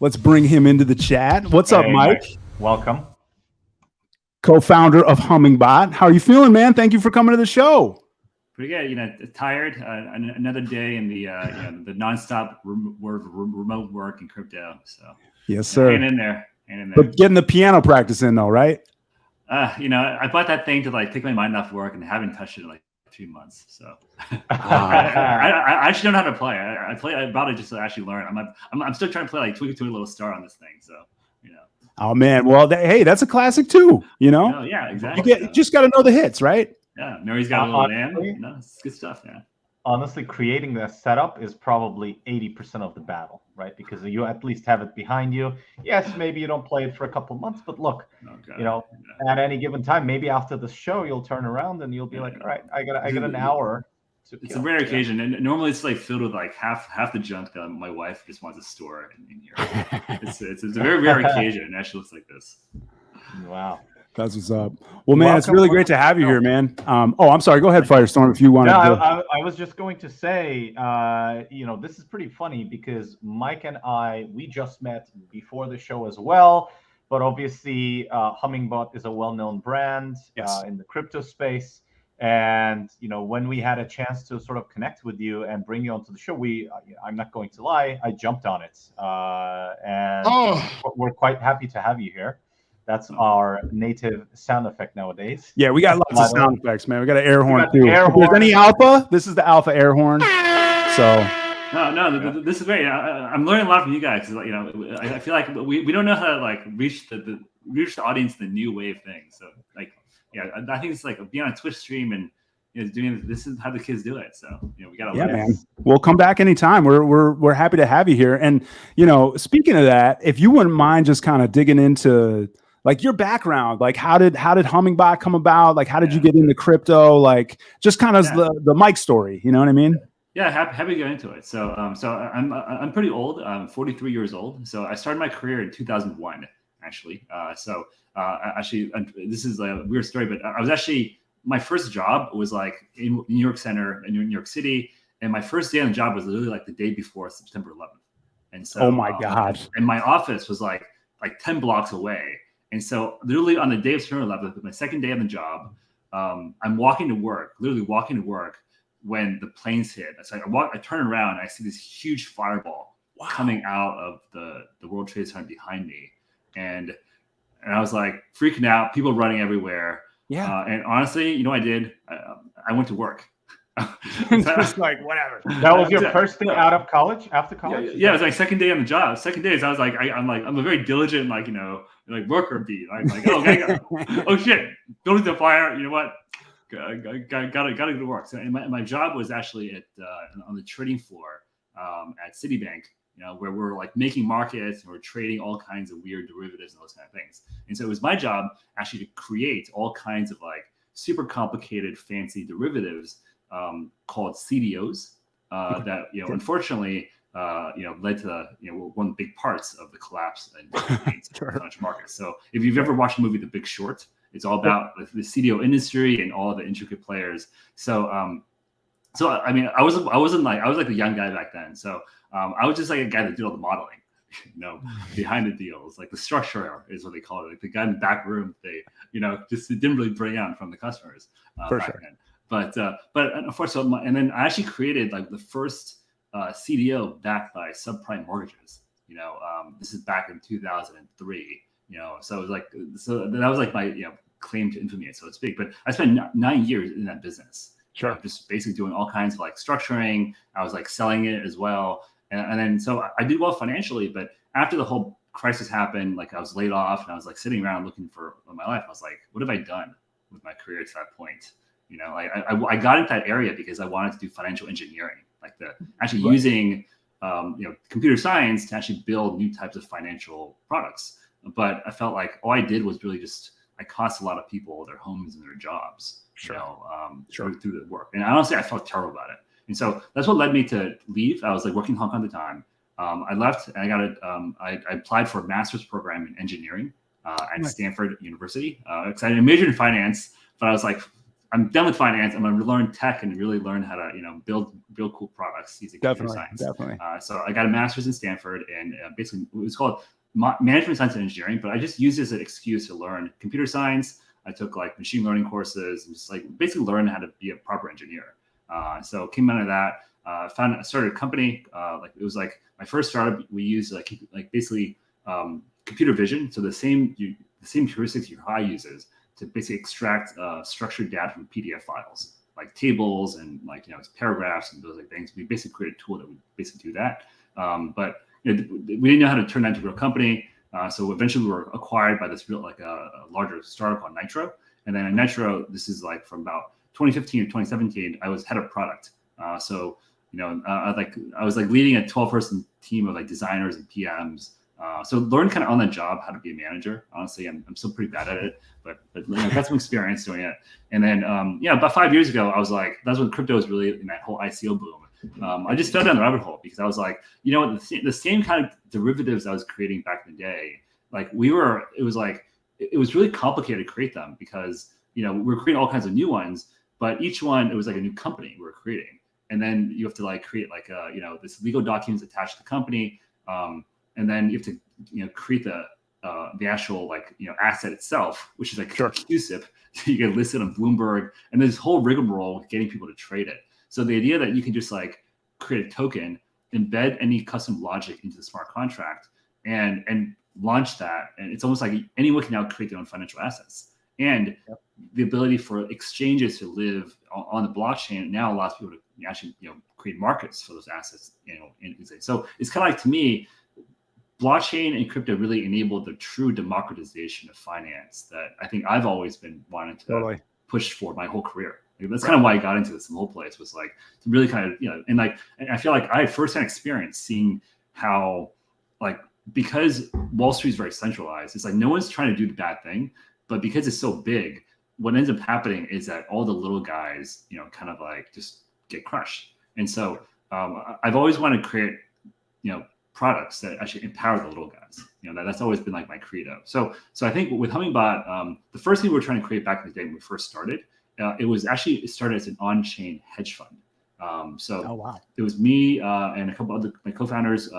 Let's bring him into the chat. What's up, Mike? Welcome. Co-founder of Hummingbot. How are you feeling, man? Thank you for coming to the show. Pretty good. Tired. Another day in the the nonstop remote work and crypto. So yes, sir. Hang in there. But getting the piano practice in, though, right? I bought that thing to like take my mind off work, and haven't touched it in like 2 months. So I actually don't know how to play. I bought it just to actually learn. I'm still trying to play like Twinkle Twinkle Little Star on this thing. So Oh man, well, hey, that's a classic too. Yeah, exactly. You just got to know the hits, right? Yeah, Mary's got a little lamb. It's good stuff. Yeah. Honestly, creating the setup is probably 80% of the battle, right? Because you at least have it behind you. Yes, maybe you don't play it for a couple months, but look, at any given time, maybe after the show, you'll turn around and you'll be like, all right, I got an hour. It's a rare occasion, and normally it's like filled with like half the junk that my wife just wants to store in here. It's a very rare occasion. It actually looks like this. Wow. That's what's up. Well, man, it's really great to have you here, man. I'm sorry. Go ahead, Firestorm, if you want to. I was just going to say, this is pretty funny because Mike and we just met before the show as well. But obviously, Hummingbot is a well-known brand in the crypto space. And, when we had a chance to sort of connect with you and bring you onto the show, I'm not going to lie, I jumped on it. We're quite happy to have you here. That's our native sound effect nowadays. Yeah, we got lots of sound effects, man. We got an air horn too. If there's any alpha, this is the alpha air horn. So no, this is great. I'm learning a lot from you guys. I feel like we don't know how to like reach the audience in the new wave thing. So I think it's like being on a Twitch stream and doing this is how the kids do it. So we got to learn. Man. We'll come back anytime. We're happy to have you here. And speaking of that, if you wouldn't mind just kind of digging into like your background, like how did Hummingbot come about? Like how did you get into crypto? Like just kind of the Mike story. You know what I mean? Yeah, happy to get into it. So I'm pretty old. I'm 43 years old. So I started my career in 2001. Actually, this is a weird story, but I was actually my first job was like in New York Center in New York City, and my first day on the job was literally like the day before September 11th. And so, oh my god! And my office was like 10 blocks away. And so, literally on the day of September 11th, my second day on the job, I'm literally walking to work when the planes hit. So I turn around and I see this huge fireball coming out of the World Trade Center behind me. And I was like freaking out, people running everywhere. Yeah. And honestly, I did. I went to work. Just like whatever. That was your first day out of college, after college? Yeah, it was like second day on the job. Second day, so I was like, I'm a very diligent, worker bee. I'm like, oh shit, building's on fire. You know what? Gotta go to work. So and my job was actually on the trading floor at Citibank. Where we're like making markets and we're trading all kinds of weird derivatives and those kind of things. And so it was my job actually to create all kinds of like super complicated, fancy derivatives called CDOs that, unfortunately, led to, one of the big parts of the collapse in the financial markets. So if you've ever watched the movie The Big Short, it's all about the CDO industry and all the intricate players. So, I mean, I was like the young guy back then. So I was just like a guy that did all the modeling, behind the deals, like the structure is what they call it. Like the guy in the back room, they, just didn't really bring out from the customers back then. But unfortunately, and then I actually created like the first CDO backed by subprime mortgages. This is back in 2003. So it was like, that was like my claim to infamy, so to speak. But I spent 9 years in that business. Sure. Just basically doing all kinds of like structuring. I was like selling it as well. And then, so I did well financially, but after the whole crisis happened, like I was laid off and I was like sitting around looking for my life. I was like, what have I done with my career to that point? I got into that area because I wanted to do financial engineering, like using, computer science to actually build new types of financial products. But I felt like all I did was really I cost a lot of people their homes and their jobs. Through the work. And honestly, I felt terrible about it. And so that's what led me to leave. I was like working in Hong Kong at the time. I left and I applied for a master's program in engineering at Stanford University. Because I majored in finance, but I was like I'm done with finance. I'm going to learn tech and really learn how to, build cool products using computer science. Definitely. So I got a master's in Stanford, and basically it was called management science and engineering, but I just used it as an excuse to learn computer science. I took like machine learning courses and just like basically learn how to be a proper engineer. So came out of that, started a company. Like it was like my first startup. We used like basically computer vision. So the same heuristics your eye uses to basically extract structured data from PDF files, like tables and like paragraphs and those like things. We basically created a tool that would basically do that. But we didn't know how to turn that into a real company. So eventually we were acquired by this real a larger startup called Nitro. And then at Nitro, this is like from about 2015 to 2017, I was head of product. I was like leading a 12-person team of like designers and PMs. So learned kind of on the job how to be a manager. Honestly, I'm still pretty bad at it, but got some experience doing it. And then about 5 years ago, I was like, that's when crypto was really in that whole ICO boom. I just fell down the rabbit hole because I was like, the same kind of derivatives I was creating back in the day, like it was really complicated to create them because we were creating all kinds of new ones, but each one it was like a new company we were creating, and then you have to like create like this legal documents attached to the company. And then you have to, create the actual asset itself, which is like QSIP. You get listed on Bloomberg, and there's this whole rigmarole getting people to trade it. So the idea that you can just like create a token, embed any custom logic into the smart contract, and launch that, and it's almost like anyone can now create their own financial assets. And the ability for exchanges to live on the blockchain now allows people to actually create markets for those assets. So it's kind of like, to me, blockchain and crypto really enabled the true democratization of finance that I think I've always been wanting to push for my whole career. Like, that's kind of why I got into this in the whole place, was like to really kind of, and I feel like I had firsthand experience seeing how, like, because Wall Street is very centralized, it's like no one's trying to do the bad thing, but because it's so big, what ends up happening is that all the little guys, kind of like just get crushed. And so I've always wanted to create, products that actually empower the little guys. That's always been like my credo. So I think with Hummingbot, the first thing we were trying to create back in the day when we first started, it started as an on-chain hedge fund. It was me and a couple other my co-founders.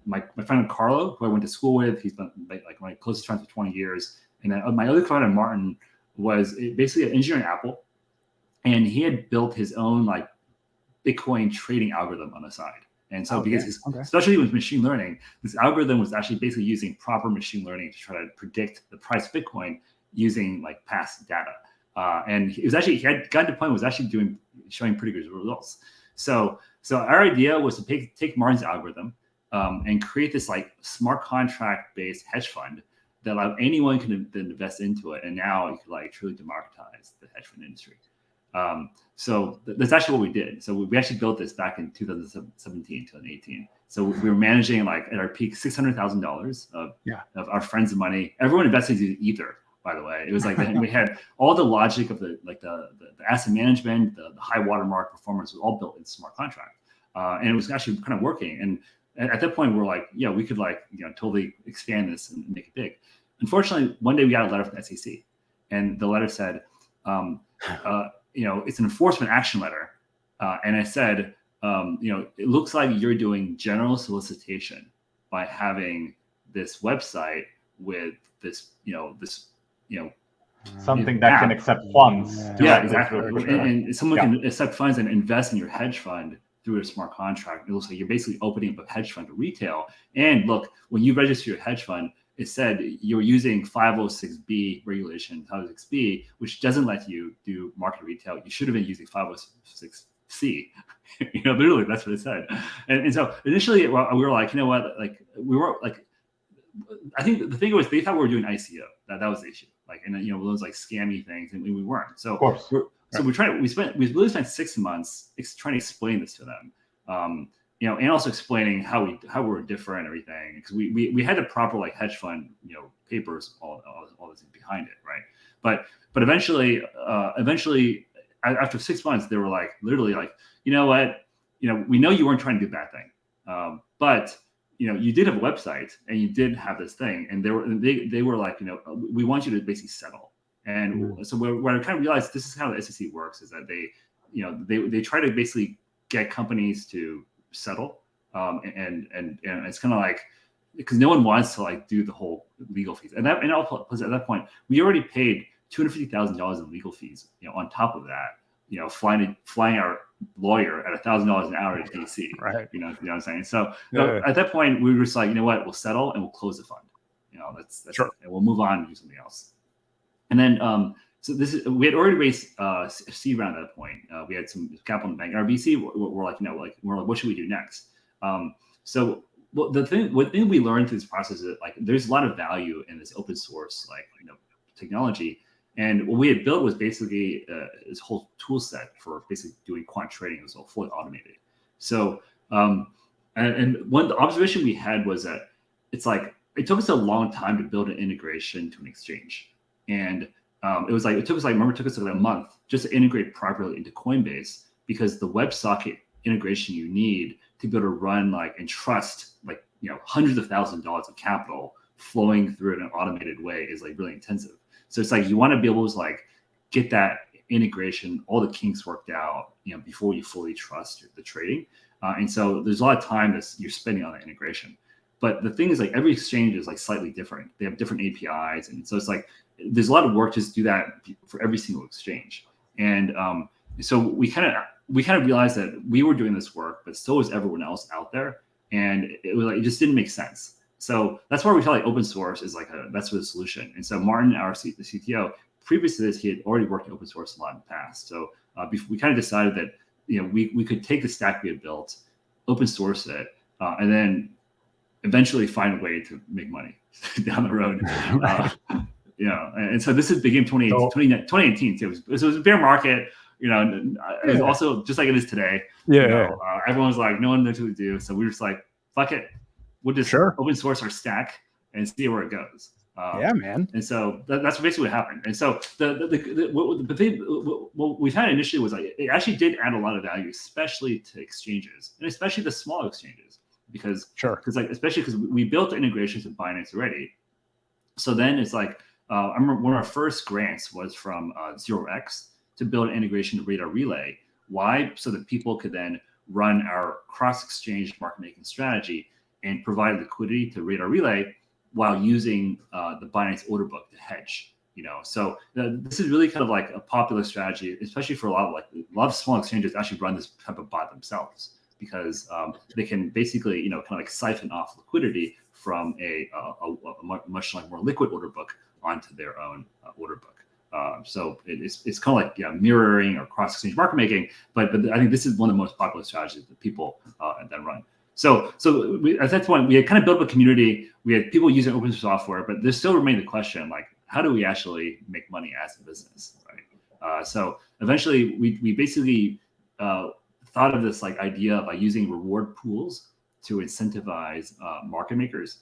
My friend Carlo, who I went to school with, he's been like my closest friend for 20 years. And then my other co-founder, Martin, was basically an engineer at Apple, and he had built his own like Bitcoin trading algorithm on the side. And so especially with machine learning, this algorithm was actually basically using proper machine learning to try to predict the price of Bitcoin using like past data. And he had gotten to the point where it was actually showing pretty good results. So our idea was to take Martin's algorithm and create this like smart contract based hedge fund that allowed anyone can invest into it. And now you could like truly democratize the hedge fund industry. So that's actually what we did. So we actually built this back in 2017, 2018. So we were managing like at our peak $600,000 of our friends' money. Everyone invested in Ether, by the way. It was like we had all the logic of the asset management, the high watermark performance was all built in smart contract, and it was actually kind of working. And at that point, we were like, we could like totally expand this and make it big. Unfortunately, one day we got a letter from the SEC, and the letter said, it's an enforcement action letter. And I said, it looks like you're doing general solicitation by having this website with this, something that can accept funds. Yeah, exactly. And someone can accept funds and invest in your hedge fund through a smart contract. It looks like you're basically opening up a hedge fund to retail. And look, when you register your hedge fund, it said you're using 506B regulation, 506B, which doesn't let you do market retail. You should have been using 506C. Literally, that's what it said. And so initially, we were like, I think the thing was they thought we were doing ICO. That was the issue. Like, and those like scammy things, and we weren't. So, we really spent 6 months trying to explain this to them. And also explaining how we were different and everything, because we had the proper like hedge fund papers, all this behind it, right? But eventually after 6 months they were like literally like, we know you weren't trying to do a bad thing, but you did have a website and you did have this thing, and they were like, we want you to basically settle. And so where I kind of realized this is how the SEC works is that they try to basically get companies to settle, and it's kind of like, because no one wants to like do the whole legal fees. And plus at that point, we already paid $250,000 in legal fees, on top of that, flying our lawyer at $1,000 an hour to DC. Right. You know what I'm saying? So at that point, we were just like, you know what, we'll settle and we'll close the fund. That's sure. it. And we'll move on and do something else. And then, so we had already raised a C round at that point. We had some capital in the bank. Our VC we're like, what should we do next? The thing we learned through this process is like there's a lot of value in this open source technology. And what we had built was basically this whole tool set for basically doing quant trading. It was all fully automated. So and one the observation we had was that it's like it took us a long time to build an integration to an exchange. And it took us like a month just to integrate properly into Coinbase, because the WebSocket integration you need to be able to run and trust hundreds of thousands of dollars of capital flowing through in an automated way is really intensive. So it's like you want to be able to get that integration, all the kinks worked out, before you fully trust the trading. And so there's a lot of time that you're spending on that integration. But the thing is, every exchange is slightly different. They have different APIs, and so it's there's a lot of work just to do that for every single exchange. And so we kind of realized that we were doing this work, but so was everyone else out there, and it just didn't make sense. So that's why we felt open source is that's the solution. And so Martin, the CTO, previous to this, he had already worked in open source a lot in the past. So we kind of decided that we could take the stack we had built, open source it, and then eventually find a way to make money down the road. And so this became 2018. So it was a bear market. It was also just like it is today. Everyone was like, no one knows what to do. So we were just like, fuck it. We'll just open source our stack and see where it goes. Man. And so that's basically what happened. And so the thing what we've had initially was it actually did add a lot of value, especially to exchanges, and especially the small exchanges, because especially because we built the integrations with Binance already. So then it's I remember one of our first grants was from 0x to build an integration to Radar Relay. Why? So that people could then run our cross-exchange market-making strategy and provide liquidity to Radar Relay while using the Binance order book to hedge. So this is really kind of a popular strategy, especially for a lot of small exchanges actually run this type of bot themselves, because they can basically kind of siphon off liquidity from a much more liquid order book onto their own order book. So it's kind of mirroring or cross exchange market making, but I think this is one of the most popular strategies that people then run. So at that point, we had kind of built up a community. We had people using open source software, but there still remained the question, how do we actually make money as a business, right? So eventually, we basically thought of this idea of using reward pools to incentivize market makers.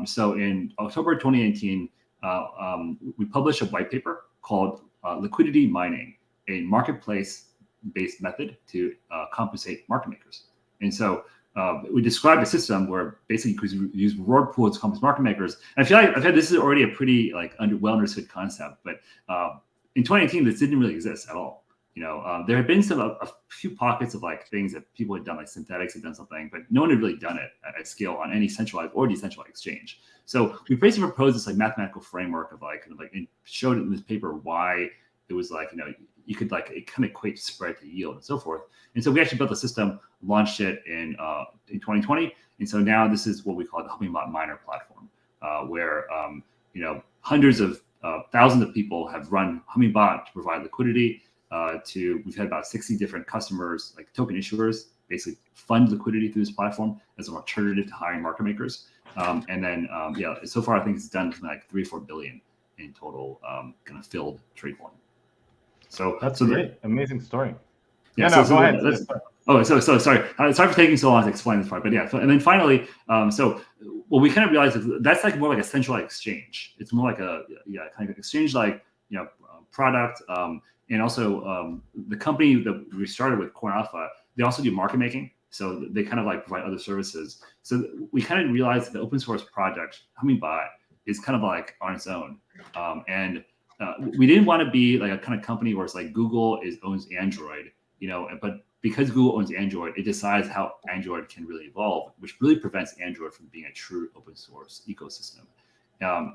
So in October 2018, we published a white paper called Liquidity Mining, a marketplace-based method to compensate market makers. And so we described a system where basically you use reward pools to compensate market makers. And I feel like this is already a pretty well understood concept, but in 2018, this didn't really exist at all. There had been a few pockets of things that people had done, synthetics had done something, but no one had really done it at scale on any centralized or decentralized exchange. So we basically proposed this mathematical framework of and showed in this paper why it was you could it kind of equate spread to yield and so forth. And so we actually built the system, launched it in 2020. And so now this is what we call the Hummingbot miner platform, where hundreds of thousands of people have run Hummingbot to provide liquidity. We've had about 60 different customers, token issuers, basically fund liquidity through this platform as an alternative to hiring market makers. And then so far I think it's done something 3 or 4 billion in total kind of filled trade volume. So that's great, amazing story. Yeah, go ahead. So sorry for taking so long to explain this part, but and then finally, so what we kind of realized is that's more like a centralized exchange. It's more like a kind of exchange product. And also the company that we started with, Coin Alpha, they also do market making. So they kind of provide other services. So we kind of realized that the open source project, Hummingbot, is kind of on its own. And we didn't want to be like a kind of company where it's like Google owns Android, but because Google owns Android, it decides how Android can really evolve, which really prevents Android from being a true open source ecosystem.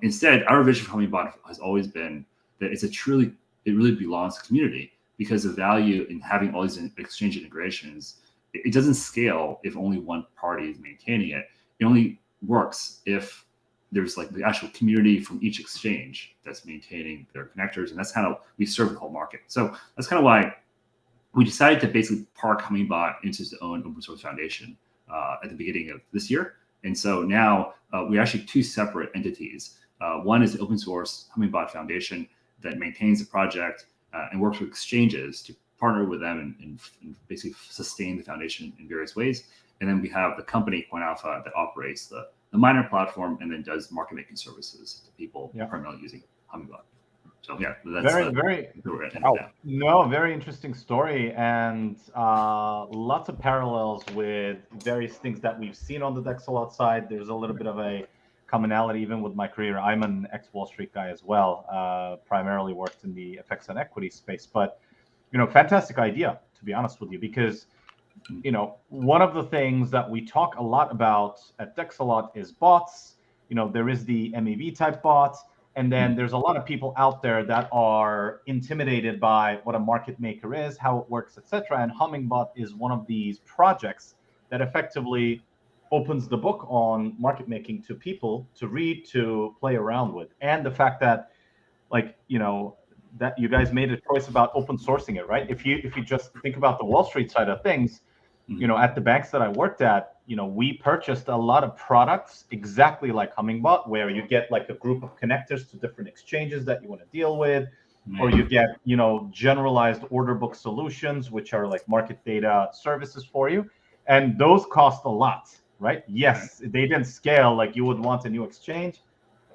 Instead, our vision for Hummingbot has always been that it really belongs to the community, because the value in having all these exchange integrations, it doesn't scale if only one party is maintaining it. It only works if there's like the actual community from each exchange that's maintaining their connectors, and that's how we serve the whole market. So that's kind of why we decided to basically park Hummingbot into its own open source foundation at the beginning of this year. And so now we're actually two separate entities. One is the open source Hummingbot Foundation that maintains the project and works with exchanges to partner with them and basically sustain the foundation in various ways. And then we have the company Coin Alpha that operates the miner platform and then does market making services to people primarily using Hummingbot. So yeah, that's very interesting story, and lots of parallels with various things that we've seen on the Dexalot side. There's a little bit of a commonality even with my career. I'm an ex-Wall Street guy as well, primarily worked in the FX and equity space. But, fantastic idea, to be honest with you, because, one of the things that we talk a lot about at Dexalot is bots. There is the MEV type bot, and then there's a lot of people out there that are intimidated by what a market maker is, how it works, etc. And Hummingbot is one of these projects that effectively opens the book on market making to people to read, to play around with. And the fact that, that you guys made a choice about open sourcing it, right? If you just think about the Wall Street side of things, at the banks that I worked at, we purchased a lot of products exactly like Hummingbot, where you get like a group of connectors to different exchanges that you want to deal with, or you get, generalized order book solutions, which are like market data services for you. And those cost a lot, right? Yes, they didn't scale like you would want a new exchange,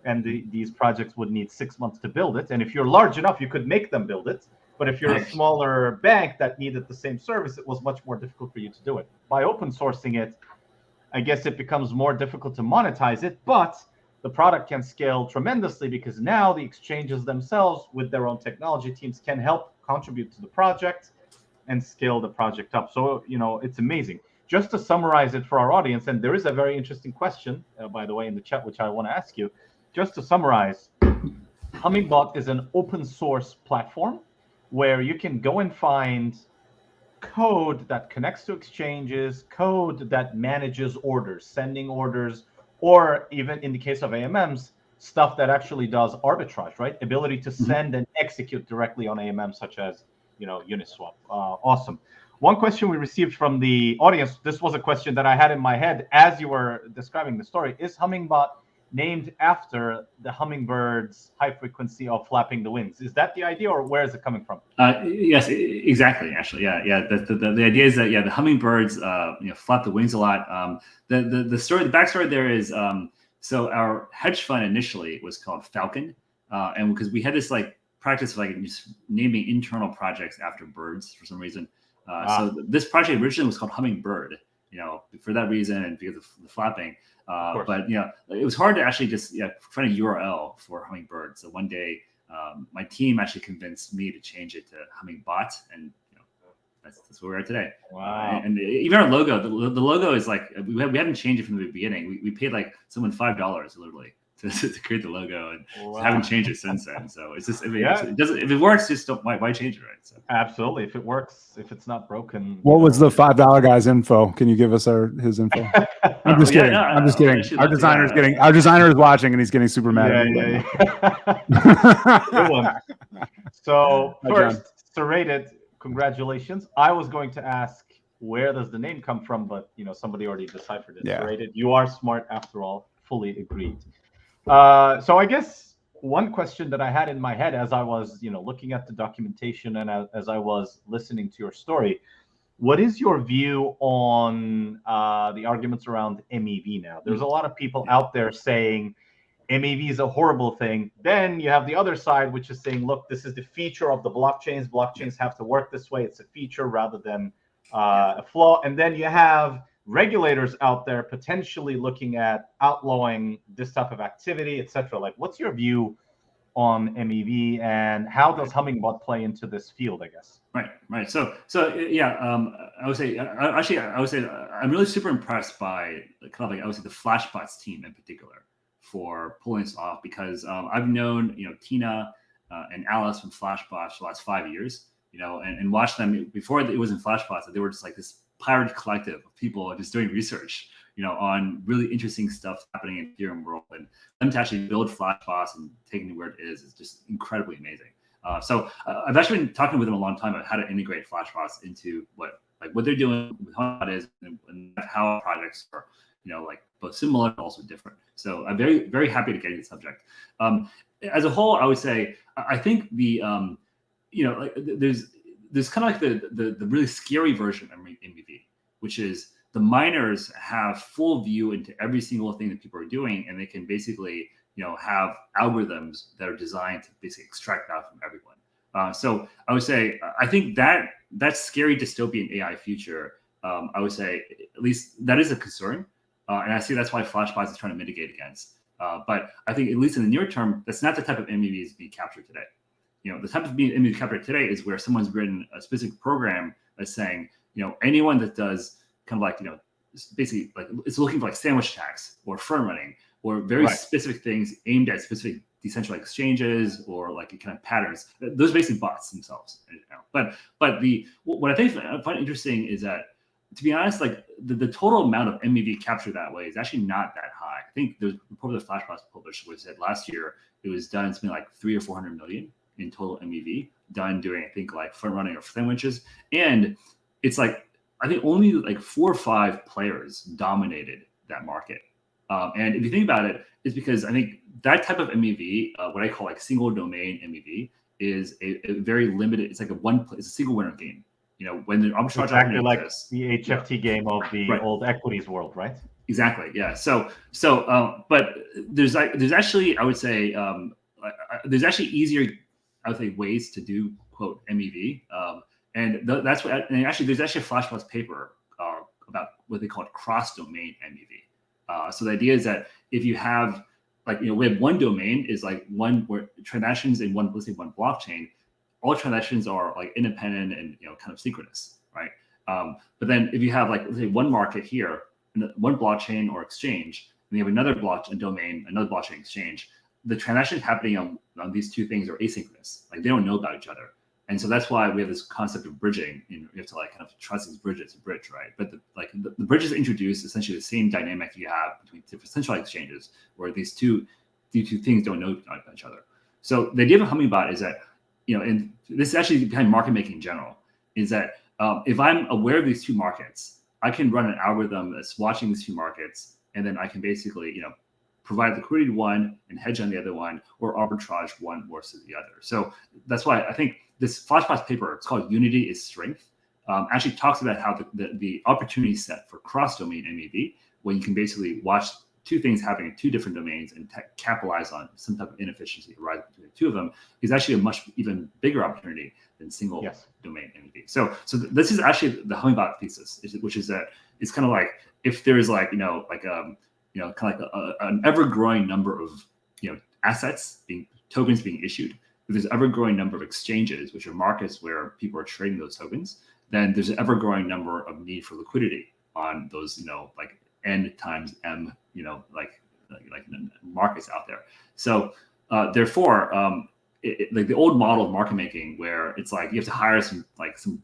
and these projects would need 6 months to build it. And if you're large enough, you could make them build it. But if you're a smaller bank that needed the same service, it was much more difficult for you to do it. By open sourcing it, I guess it becomes more difficult to monetize it, but the product can scale tremendously because now the exchanges themselves with their own technology teams can help contribute to the project and scale the project up. So, it's amazing. Just to summarize it for our audience, and there is a very interesting question, by the way, in the chat, which I want to ask you. Just to summarize, Hummingbot is an open source platform where you can go and find code that connects to exchanges, code that manages orders, sending orders, or even in the case of AMMs, stuff that actually does arbitrage, right? Ability to send and execute directly on AMM, such as, Uniswap. Awesome. One question we received from the audience, this was a question that I had in my head as you were describing the story. Is Hummingbot named after the hummingbirds' high frequency of flapping the wings? Is that the idea, or where is it coming from? Yes, exactly. Actually, yeah. The idea is that the hummingbirds flap the wings a lot. The backstory there is so our hedge fund initially was called Falcon, and because we had this practice of just naming internal projects after birds for some reason. So this project originally was called Hummingbird, for that reason and because of the flapping. But it was hard to actually just find a URL for Hummingbird. So one day, my team actually convinced me to change it to Hummingbot, and that's where we are today. Wow! And even our logo, the logo is we haven't changed it from the beginning. We paid someone $5 literally to create the logo, and haven't changed it since then. So it's just if it works, just don't why change it, right? So absolutely, if it works, if it's not broken. What was the $5 guy's info? Can you give us his info? I'm just kidding. I'm just kidding. Our designer is watching, and he's getting super mad at me. Good one. So first, Serrated, congratulations. I was going to ask where does the name come from, but somebody already deciphered it. Serrated, you are smart after all. Fully agreed. So I guess one question that I had in my head as I was, looking at the documentation and as I was listening to your story, what is your view on the arguments around MEV now? There's a lot of people out there saying MEV is a horrible thing. Then you have the other side, which is saying, look, this is the feature of the blockchains. Blockchains have to work this way. It's a feature rather than a flaw. And then you have regulators out there potentially looking at outlawing this type of activity, etc. What's your view on MEV, and how does Hummingbot play into this field, I guess? Right. So yeah, I would say I'm really super impressed by kind of like I would say the Flashbots team in particular for pulling this off, because I've known Tina and Alice from Flashbots for the last 5 years, and watched them before it was in Flashbots. They were just like this pirate collective of people just doing research, on really interesting stuff happening in the Ethereum world, and them to actually build Flashbots and taking it where it is just incredibly amazing. So I've actually been talking with them a long time about how to integrate Flashbots into what they're doing with Hummingbot is, and how projects are, like both similar and also different. So I'm very, very happy to get into the subject. As a whole, I would say I think the like there's kind of like the really scary version of MEV, which is the miners have full view into every single thing that people are doing, and they can basically have algorithms that are designed to basically extract that from everyone. So I would say I think that scary dystopian AI future, I would say at least that is a concern, and I see that's why Flashbots is trying to mitigate against. But I think at least in the near term, that's not the type of MEV is being captured today. The type of MEV captured today is where someone's written a specific program that's saying, anyone that does kind of like, basically like it's looking for like sandwich attacks or firm running or very specific things aimed at specific decentralized exchanges or like kind of patterns. Those are basically bots themselves. But what I find interesting is that, to be honest, like the total amount of MEV captured that way is actually not that high. I think there's a report that Flashbots published which said last year it was done something like 300 or 400 million in total MEV done doing, I think, like front running or sandwiches. And it's like, I think only like 4 or 5 players dominated that market. And if you think about it, it's because I think that type of MEV, what I call like single domain MEV, is a very limited. It's like it's a single winner game. When the arbitrage exactly like exists, the HFT game of the old equities world, right? Exactly. Yeah. So, but there's actually, I would say, there's actually easier, I would say, ways to do quote MEV. That's what, and actually, there's actually a Flashbots paper about what they call cross-domain MEV. So the idea is that if you have, like, we have one domain is like one where transactions in one, let's say one blockchain, all transactions are like independent and kind of synchronous, right? But then if you have like, let's say one market here, one blockchain or exchange, and you have another blockchain domain, another blockchain exchange, the transactions happening on these two things are asynchronous. Like they don't know about each other. And so that's why we have this concept of bridging. You have to like kind of trust these bridges to bridge, right? But the bridges introduce essentially the same dynamic you have between different centralized exchanges, where these two things don't know each other. So the idea of a Hummingbot is that, and this is actually behind market making in general, is that if I'm aware of these two markets, I can run an algorithm that's watching these two markets, and then I can basically, provide liquidity to one and hedge on the other one, or arbitrage one versus the other. So that's why I think this Flashbots paper, it's called Unity is Strength, actually talks about how the opportunity set for cross-domain MEV, when you can basically watch two things happening in two different domains and capitalize on some type of inefficiency arising between the two of them, is actually a much even bigger opportunity than single domain MEV. So this is actually the Hummingbot thesis, which is that it's kind of like if there's like kind of like an ever-growing number of assets tokens being issued. If there's an ever-growing number of exchanges, which are markets where people are trading those tokens, then there's an ever-growing number of need for liquidity on those like n times m like markets out there. So therefore, like the old model of market making, where it's like you have to hire some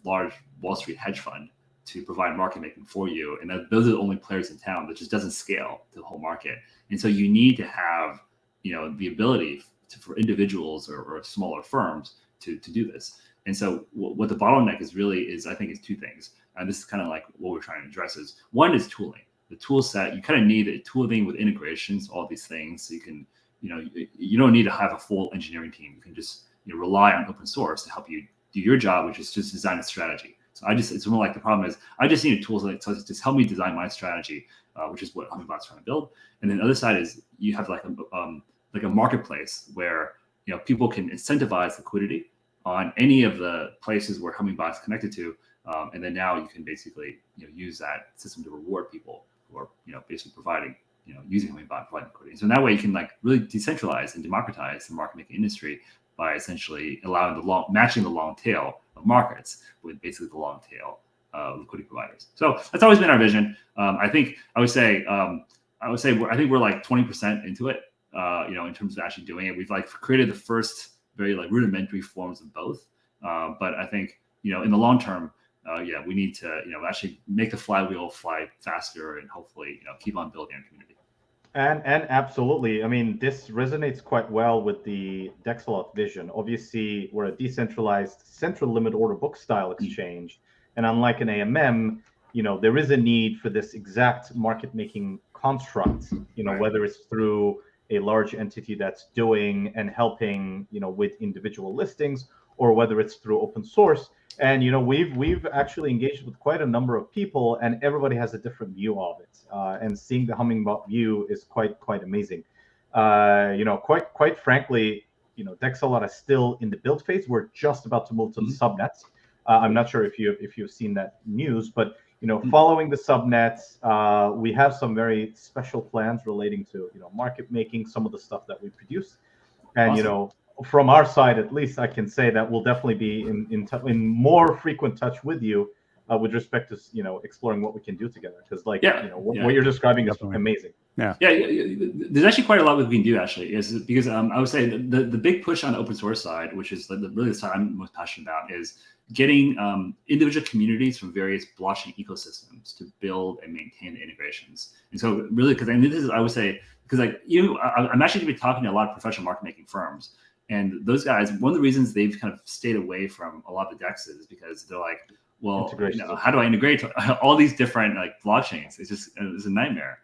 large Wall Street hedge fund to provide market making for you, and those are the only players in town. That just doesn't scale to the whole market. And so you need to have the ability for individuals or smaller firms to do this. And so what the bottleneck is really is, I think, is two things. And this is kind of like what we're trying to address is, one is tooling. The tool set, you kind of need a tooling with integrations, all these things. So you can, you don't need to have a full engineering team. You can just rely on open source to help you do your job, which is just design a strategy. So it's more like the problem is I just need tools like to just help me design my strategy, which is what Hummingbot's trying to build. And then the other side is you have like a marketplace where people can incentivize liquidity on any of the places where Hummingbot's connected to, and then now you can basically use that system to reward people who are basically providing using Hummingbot for liquidity. So in that way, you can like really decentralize and democratize the market making industry by essentially allowing matching the long tail of markets with basically the long tail liquidity providers. So that's always been our vision. I think I think we're like 20% into it. In terms of actually doing it, we've like created the first very like rudimentary forms of both. But I think in the long term, we need to actually make the flywheel fly faster and hopefully keep on building our community. And absolutely, I mean, this resonates quite well with the Dexalot vision. Obviously, we're a decentralized central limit order book style exchange, and unlike an AMM, there is a need for this exact market making construct. Right. Whether it's through a large entity that's doing and helping with individual listings, or whether it's through open source. And we've actually engaged with quite a number of people, and everybody has a different view of it. And seeing the Hummingbot view is quite amazing. Quite frankly, Dexalot is still in the build phase. We're just about to move to the subnets. I'm not sure if you've seen that news, but following the subnets, we have some very special plans relating to market making, some of the stuff that we produce, and Awesome. From our side, at least, I can say that we'll definitely be in more frequent touch with you with respect to exploring what we can do together. Because what you're describing is amazing. Yeah. There's actually quite a lot we can do. Actually, is because I would say the big push on the open source side, which is really the side I'm most passionate about, is getting individual communities from various blockchain ecosystems to build and maintain the integrations. And so really, because this is, I would say, because I'm actually going to be talking to a lot of professional market making firms. And those guys, one of the reasons they've kind of stayed away from a lot of the DEXs is because they're like, well, how do I integrate all these different like blockchains? It's a nightmare.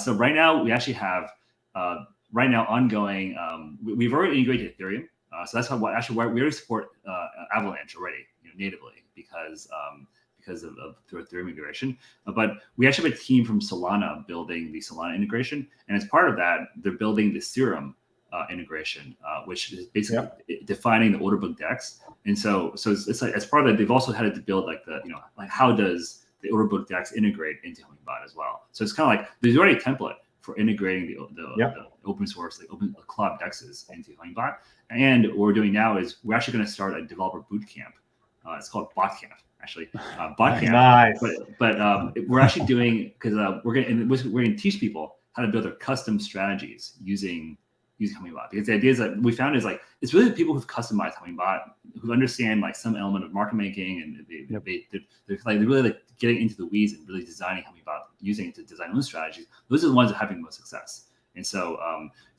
So right now we actually have ongoing. We've already integrated Ethereum. So that's how we already support Avalanche already natively because of through Ethereum integration. But we actually have a team from Solana building the Solana integration, and as part of that, they're building the Serum integration, which is basically defining the order book DEX. And so it's like as part of that, they've also had to build like how does the order book DEX integrate into Hummingbot as well. So it's kind of like there's already a template for integrating the open source, the CLOB DEXs into Hummingbot. And what we're doing now is we're actually going to start a developer boot camp. It's called Bot Camp, actually. Bot Camp. Nice. But we're actually doing because we're going to teach people how to build their custom strategies using Hummingbot, because the idea is that we found is like it's really the people who've customized Hummingbot, who understand like some element of market making, and they're really like getting into the weeds and really designing Hummingbot, using it to design own strategies. Those are the ones that are having the most success. And so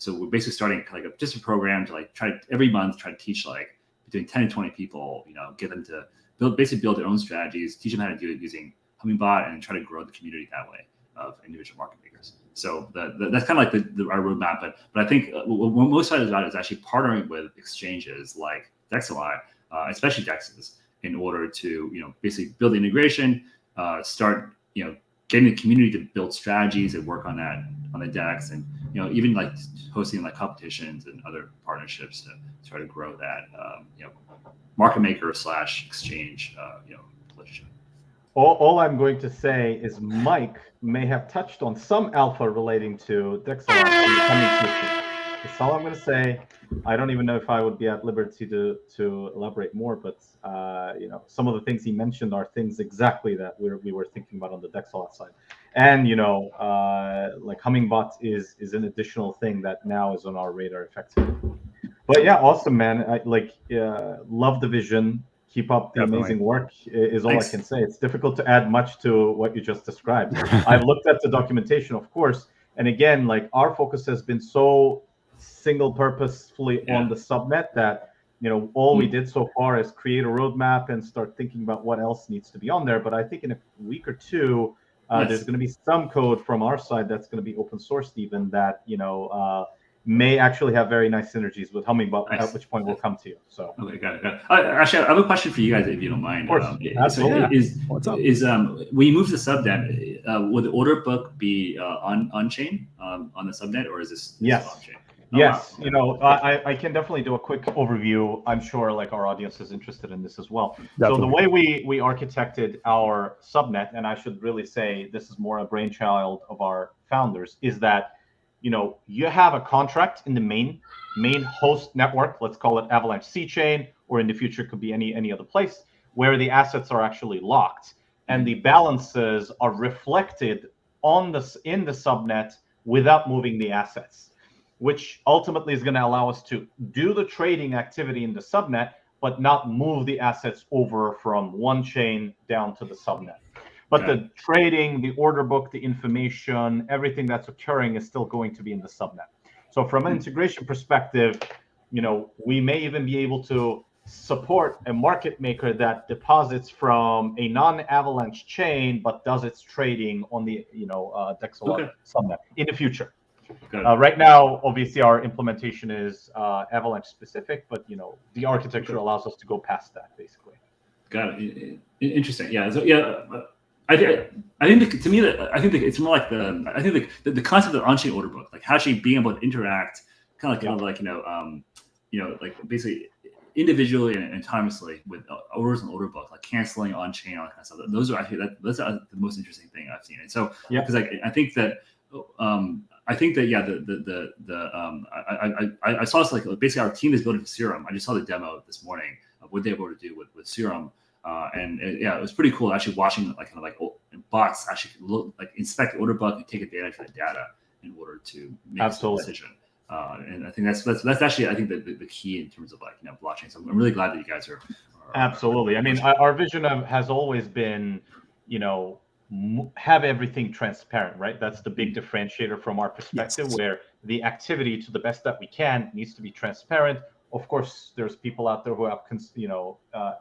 we're basically starting like just a program to like every month try to teach like between 10 and 20 people, get them to build their own strategies, teach them how to do it using Hummingbot, and try to grow the community that way of individual market makers. So that's kind of like our roadmap. But I think what we're most excited about is actually partnering with exchanges like Dexalot, especially DEXs, in order to basically build the integration, start getting the community to build strategies and work on that on the DEX, and even like hosting like competitions and other partnerships to try to grow that market maker / exchange relationship. All I'm going to say is Mike may have touched on some alpha relating to Dexalot in the coming future. That's all I'm going to say. I don't even know if I would be at liberty to elaborate more, but some of the things he mentioned are things exactly that we were thinking about on the Dexalot side. And like Hummingbot is an additional thing that now is on our radar effectively. But yeah, awesome, man. I love the vision. Keep up the amazing work is all I can say. It's difficult to add much to what you just described. I've looked at the documentation, of course, and again, like our focus has been so single purposefully on the subnet that all we did so far is create a roadmap and start thinking about what else needs to be on there. But I think in a week or two, there's going to be some code from our side that's going to be open sourced, even that may actually have very nice synergies with Hummingbot, at which point we'll come to you. So okay, got it. Actually, I have a question for you guys, if you don't mind. Of course, absolutely. When you move to the subnet, will the order book be on chain on the subnet, or is this yes on chain? Yes, wow. you know, I can definitely do a quick overview. I'm sure like our audience is interested in this as well. So the Definitely. way we architected our subnet, and I should really say this is more a brainchild of our founders, is that, you know, you have a contract in the main host network, let's call it Avalanche C chain, or in the future could be any other place where the assets are actually locked, and the balances are reflected on this in the subnet without moving the assets, which ultimately is going to allow us to do the trading activity in the subnet, but not move the assets over from one chain down to the subnet. But the trading, the order book, the information, everything that's occurring is still going to be in the subnet. So from an integration perspective, you know, we may even be able to support a market maker that deposits from a non-Avalanche chain, but does its trading on the, you know, Dexalot subnet in the future. Right now, obviously, our implementation is Avalanche specific, but you know, the architecture allows us to go past that, basically. Got it. Interesting. Yeah. So I think to me, I think it's more like the concept of on-chain order book, like actually being able to interact, kind of like like basically individually and autonomously with orders and order book, like canceling on-chain, all that kind of stuff. Those are actually that's the most interesting thing I've seen. And so because I think that. I saw this, like basically our team is building Serum. I just saw the demo this morning of what they were able to do with Serum, and it was pretty cool actually watching like kind of like bots actually inspect the order book and take advantage of the data in order to make a decision. And I think that's actually I think the key in terms of like blockchain. So I'm really glad that you guys are absolutely. I mean, our vision has always been, you know, have everything transparent, right? That's the big differentiator from our perspective, where the activity, to the best that we can, needs to be transparent. Of course, there's people out there who have,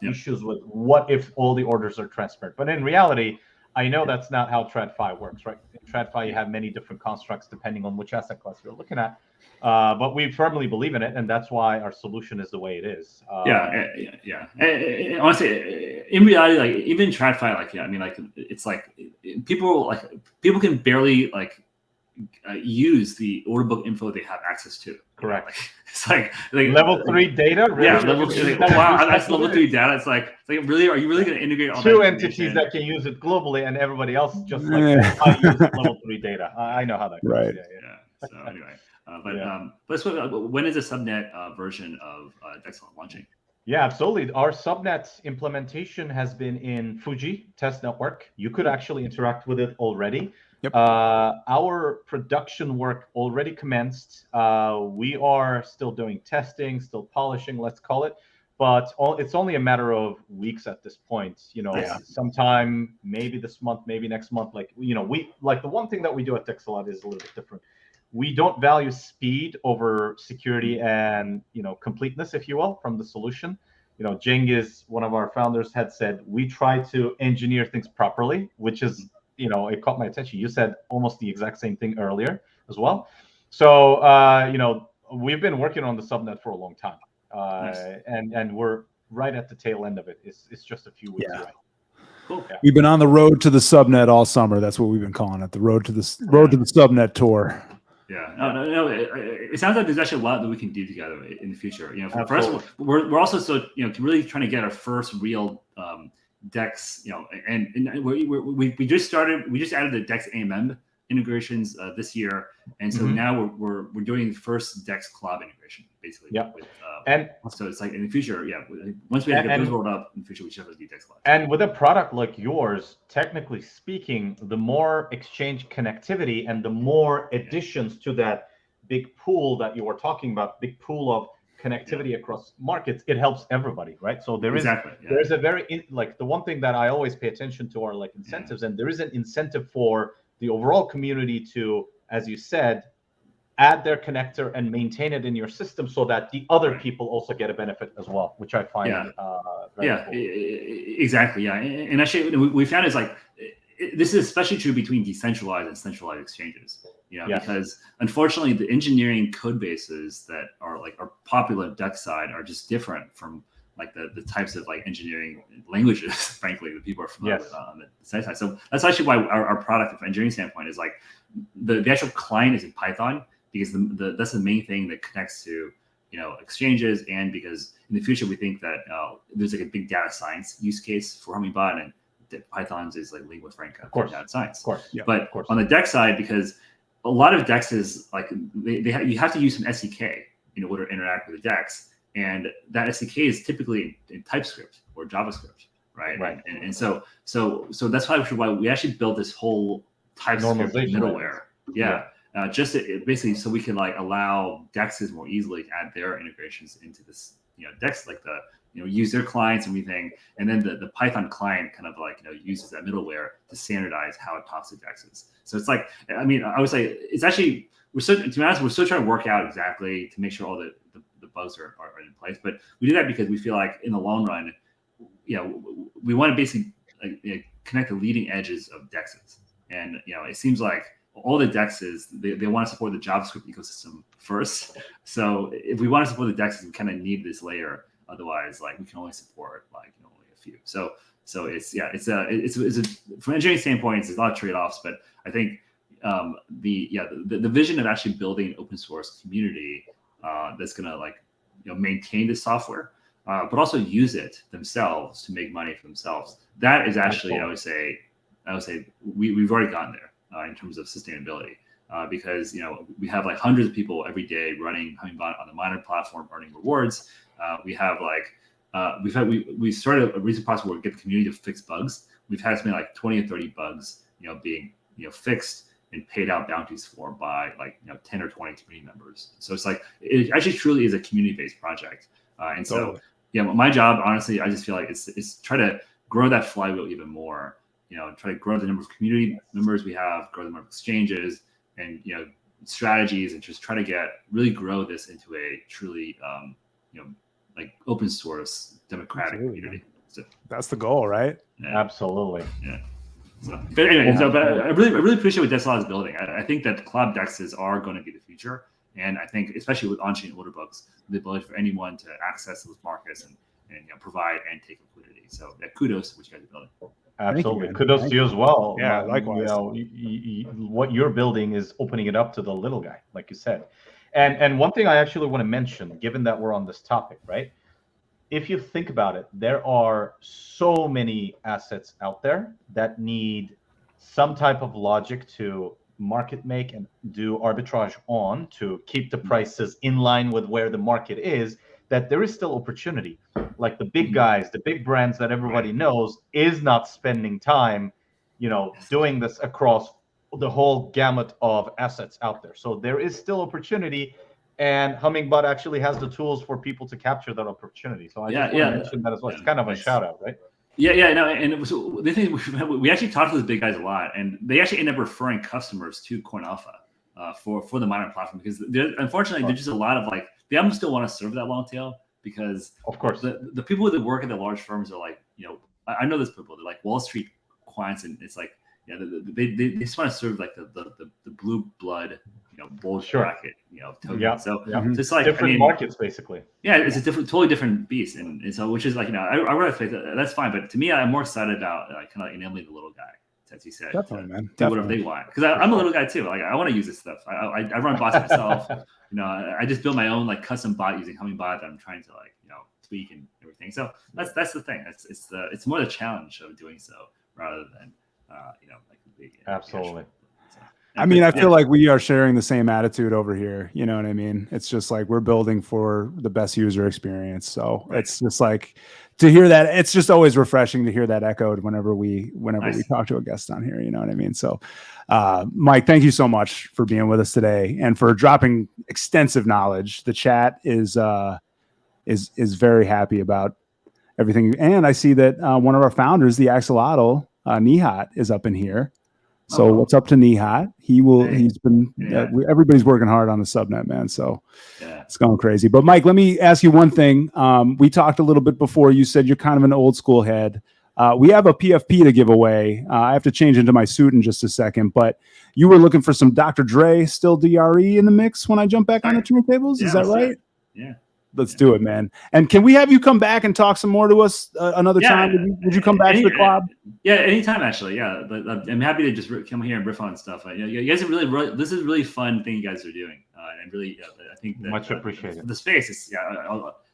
issues with what if all the orders are transparent. But in reality, I know that's not how TradFi works, right? In TradFi, you have many different constructs depending on which asset class you're looking at. But we firmly believe in it, and that's why our solution is the way it is. And honestly, in reality, like even TradFi, like I mean, like it's like people can barely like use the order book info they have access to. Correct. Like, it's like level 3 data. Really? Yeah, level 3. Oh wow, that's level 3 data. It's like really, are you really going to integrate all two that entities that can use it globally, and everybody else just like I use level 3 data. I know how that goes. Right. Yeah. So anyway. When is the subnet version of Dexalot launching? Yeah, absolutely. Our subnet implementation has been in Fuji test network. You could actually interact with it already. Yep. Our production work already commenced. We are still doing testing, still polishing, let's call it. But it's only a matter of weeks at this point. You know, sometime maybe this month, maybe next month. Like, you know, we like the one thing that we do at Dexalot is a little bit different. We don't value speed over security and, you know, completeness, if you will, from the solution. You know, Cengiz, one of our founders, had said, we try to engineer things properly, which is, you know, it caught my attention. You said almost the exact same thing earlier as well. So, you know, we've been working on the subnet for a long time. And we're right at the tail end of it. It's just a few weeks away. Cool. Yeah. We've been on the road to the subnet all summer. That's what we've been calling it. The road to the subnet tour. Yeah, no. It sounds like there's actually a lot that we can do together in the future. You know, for us, we're also really trying to get our first real Dex. You know, and we just started. We just added the Dex AMM integrations this year, and so now we're doing the first Dex CLOB integration basically. Yeah. And so it's like in the future, once we get those rolled up in the future, we should have a Dex CLOB. And with a product like yours, technically speaking, the more exchange connectivity and the more additions to that big pool that you were talking about, big pool of connectivity across markets, it helps everybody, right? So there is a very like the one thing that I always pay attention to are like incentives, and there is an incentive for the overall community to, as you said, add their connector and maintain it in your system so that the other people also get a benefit as well, which I find very cool. Exactly. Yeah. And actually we found is like, this is especially true between decentralized and centralized exchanges, because unfortunately the engineering code bases that are popular at Dex side are just different from like the types of like engineering languages, frankly, that people are familiar with on the side. So that's actually why our product from engineering standpoint is like the actual client is in Python, because that's the main thing that connects to exchanges, and because in the future we think that there's like a big data science use case for Hummingbot, and Python's is like lingua franca for data science. Of course. Yeah, but on the Dex side, because a lot of Dexes, like you have to use some SDK in order to interact with the Dex, and that SDK is typically in TypeScript or JavaScript, right? And so that's why we actually built this whole TypeScript middleware. Just basically so we can like allow Dexes more easily to add their integrations into this, Dex, like the use their clients and everything, and then the Python client kind of like uses that middleware to standardize how it talks to Dexes. So it's like, I mean, I would say it's actually to be honest, we're still trying to work out exactly to make sure all the bugs are in place. But we do that because we feel like in the long run, we want to basically connect the leading edges of Dexes, and it seems like all the Dexes, they want to support the JavaScript ecosystem first. So if we want to support the Dexes, we kind of need this layer. Otherwise, like we can only support like only a few. So it's from an engineering standpoint, it's a lot of trade-offs. But I think the vision of actually building an open source community that's gonna like maintain the software, but also use it themselves to make money for themselves. That is actually I would say we've already gotten there. In terms of sustainability, because we have like hundreds of people every day running Hummingbot on the miner platform, earning rewards. We have like we started a recent process where we get the community to fix bugs. We've had something like 20 or 30 bugs, being fixed and paid out bounties for by like 10 or 20 community members. So it's like it actually truly is a community-based project. And so my job, honestly, I just feel like it's try to grow that flywheel even more. Try to grow the number of community members we have, grow the number of exchanges and, strategies, and just try to really grow this into a truly, like open source democratic community. So, that's the goal, right? Yeah. Absolutely. Yeah. So, but anyway, but I really appreciate what Dexalot is building. I think that CLOB Dexes are going to be the future. And I think, especially with on-chain order books, the ability for anyone to access those markets and provide and take liquidity. So kudos to what you guys are building. Absolutely. Kudos to you as well. Yeah, likewise. What you're building is opening it up to the little guy, like you said. And one thing I actually want to mention, given that we're on this topic, right? If you think about it, there are so many assets out there that need some type of logic to market make and do arbitrage on to keep the prices in line with where the market is, that there is still opportunity. Like the big guys, the big brands that everybody knows is not spending time, doing this across the whole gamut of assets out there. So there is still opportunity, and Hummingbot actually has the tools for people to capture that opportunity. So I just want to mention that as well. It's kind of a shout out, right? No, and the thing we actually talked to those big guys a lot, and they actually end up referring customers to Coin Alpha for the miner platform, because unfortunately there's just a lot of like they almost still want to serve that long tail, because of course the people that work at the large firms are like I know those people, they're like Wall Street quants, and it's like they just want to serve like the blue blood bull bracket token. So it's like different markets basically. Yeah, it's a totally different beast, and so which is like I would say that's fine, but to me I'm more excited about kind of enabling the little guy, as you said. Definitely, man. Do whatever they want, because I'm a little guy too. Like I want to use this stuff. I run bots myself. I just build my own like custom bot using Hummingbot that I'm trying to like tweak and everything. So that's the thing. It's more the challenge of doing so rather than like the big. Absolutely. I mean, I feel like we are sharing the same attitude over here. You know what I mean? It's just like we're building for the best user experience. So it's just like to hear that. It's just always refreshing to hear that echoed whenever we talk to a guest on here. You know what I mean? So, Mike, thank you so much for being with us today and for dropping extensive knowledge. The chat is very happy about everything, and I see that one of our founders, the Axolotl, Nihat, is up in here. So what's up to Nihat? He's been, everybody's working hard on the subnet, man. So it's going crazy. But Mike, let me ask you one thing. We talked a little bit before. You said you're kind of an old school head. We have a PFP to give away. I have to change into my suit in just a second, but you were looking for some Dr. Dre, still DRE in the mix when I jump back on the turntables. Is that right? Yeah. Let's do it, man. And can we have you come back and talk some more to us another time? Would you come back to the club? Yeah, anytime, actually. Yeah, but I'm happy to just come here and riff on stuff. You guys are really, this is really fun thing you guys are doing. and really, I think that, Much appreciated. The space is,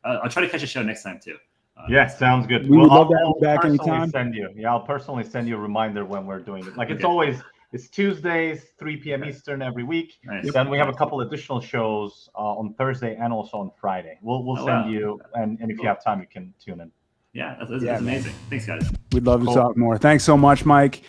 I'll try to catch a show next time too. Yeah, sounds good. We would love to have I'll you back personally anytime. send you. Yeah, I'll personally send you a reminder when we're doing it. Like it's Okay. always, it's Tuesdays, 3 p.m. Eastern every week. Nice. Then we have a couple additional shows on Thursday and also on Friday. We'll send you, and if you have time, you can tune in. Yeah, that's amazing. Thanks, guys. We'd love to Cool. talk more. Thanks so much, Mike.